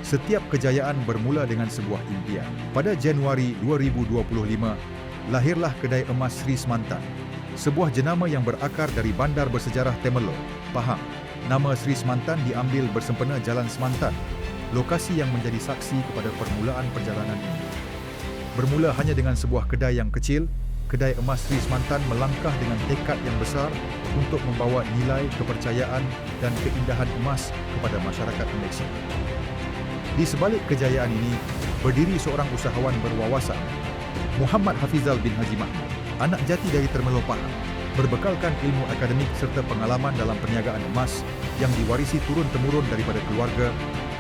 Setiap kejayaan bermula dengan sebuah impian. Pada Januari 2025, lahirlah Kedai Emas Sri Semantan, sebuah jenama yang berakar dari bandar bersejarah Temerloh, Pahang. Nama Sri Semantan diambil bersempena Jalan Semantan, lokasi yang menjadi saksi kepada permulaan perjalanan ini. Bermula hanya dengan sebuah kedai yang kecil, Kedai Emas Sri Semantan melangkah dengan tekad yang besar untuk membawa nilai, kepercayaan dan keindahan emas kepada masyarakat Malaysia. Di sebalik kejayaan ini, berdiri seorang usahawan berwawasan, Muhammad Hafizal bin Haji Mahmud, anak jati dari Temerloh Pahang, berbekalkan ilmu akademik serta pengalaman dalam perniagaan emas yang diwarisi turun-temurun daripada keluarga.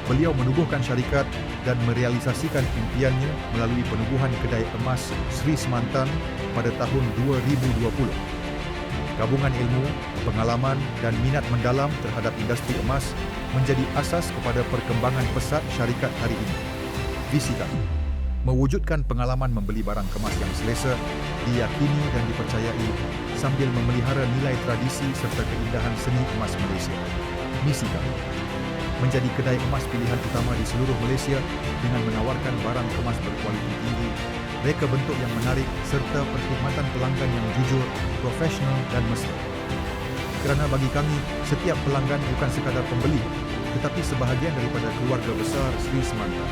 Beliau menubuhkan syarikat dan merealisasikan impiannya melalui penubuhan Kedai Emas Sri Semantan pada tahun 2020. Gabungan ilmu, pengalaman dan minat mendalam terhadap industri emas menjadi asas kepada perkembangan pesat syarikat hari ini. Visi kami, mewujudkan pengalaman membeli barang kemas yang selesa, diyakini dan dipercayai sambil memelihara nilai tradisi serta keindahan seni emas Malaysia. Misi kami, menjadi kedai emas pilihan utama di seluruh Malaysia dengan menawarkan barang kemas berkualiti tinggi, reka bentuk yang menarik serta perkhidmatan pelanggan yang jujur, profesional dan mesra. Kerana bagi kami, setiap pelanggan bukan sekadar pembeli, tetapi sebahagian daripada keluarga besar Sri Semantan.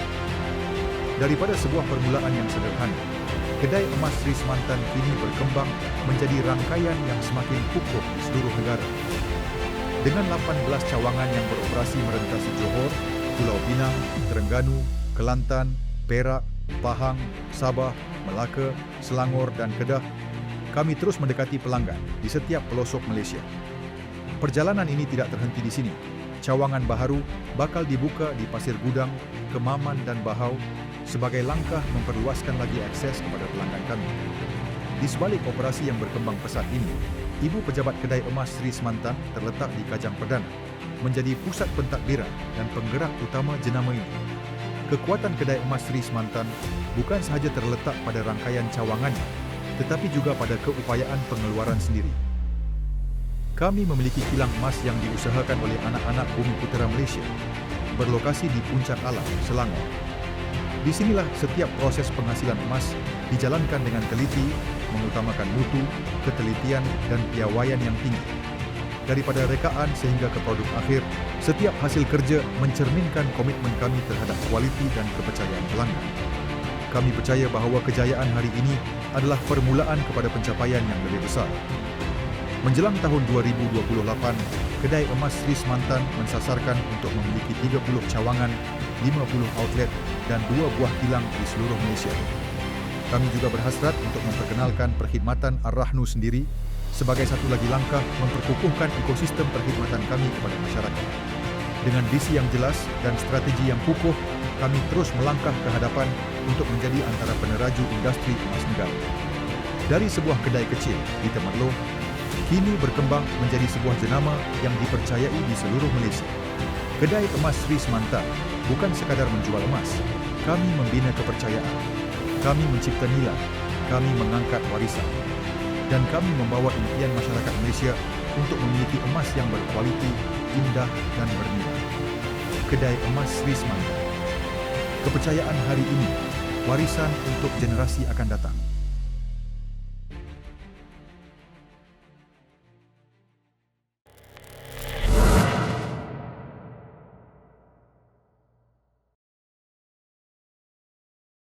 Daripada sebuah permulaan yang sederhana, Kedai Emas Sri Semantan kini berkembang menjadi rangkaian yang semakin kukuh di seluruh negara. Dengan 18 cawangan yang beroperasi merentasi Johor, Pulau Pinang, Terengganu, Kelantan, Perak, Pahang, Sabah, Melaka, Selangor dan Kedah, kami terus mendekati pelanggan di setiap pelosok Malaysia. Perjalanan ini tidak terhenti di sini. Cawangan baharu bakal dibuka di Pasir Gudang, Kemaman dan Bahau sebagai langkah memperluaskan lagi akses kepada pelanggan kami. Di sebalik operasi yang berkembang pesat ini, Ibu Pejabat Kedai Emas Sri Semantan terletak di Kajang Perdana, menjadi pusat pentadbiran dan penggerak utama jenama ini. Kekuatan Kedai Emas Sri Semantan bukan sahaja terletak pada rangkaian cawangannya, tetapi juga pada keupayaan pengeluaran sendiri. Kami memiliki kilang emas yang diusahakan oleh anak-anak Bumi Putera Malaysia, berlokasi di Puncak Alam, Selangor. Di sinilah setiap proses penghasilan emas dijalankan dengan teliti, mengutamakan mutu, ketelitian dan piawaian yang tinggi. Daripada rekaan sehingga ke produk akhir, setiap hasil kerja mencerminkan komitmen kami terhadap kualiti dan kepercayaan pelanggan. Kami percaya bahawa kejayaan hari ini adalah permulaan kepada pencapaian yang lebih besar. Menjelang tahun 2028, Kedai Emas Sri Semantan mensasarkan untuk memiliki 30 cawangan, 50 outlet dan 2 buah kilang di seluruh Malaysia. Kami juga berhasrat untuk memperkenalkan perkhidmatan Ar-Rahnu sendiri sebagai satu lagi langkah memperkukuhkan ekosistem perkhidmatan kami kepada masyarakat. Dengan visi yang jelas dan strategi yang kukuh, kami terus melangkah ke hadapan untuk menjadi antara peneraju industri emas negara. Dari sebuah kedai kecil di Temerloh, kini berkembang menjadi sebuah jenama yang dipercayai di seluruh Malaysia. Kedai Emas Sri Semantan bukan sekadar menjual emas, kami membina kepercayaan, kami mencipta nilai, kami mengangkat warisan, dan kami membawa impian masyarakat Malaysia untuk memiliki emas yang berkualiti, indah dan bernilai. Kedai Emas Sri Semantan. Kepercayaan hari ini, warisan untuk generasi akan datang.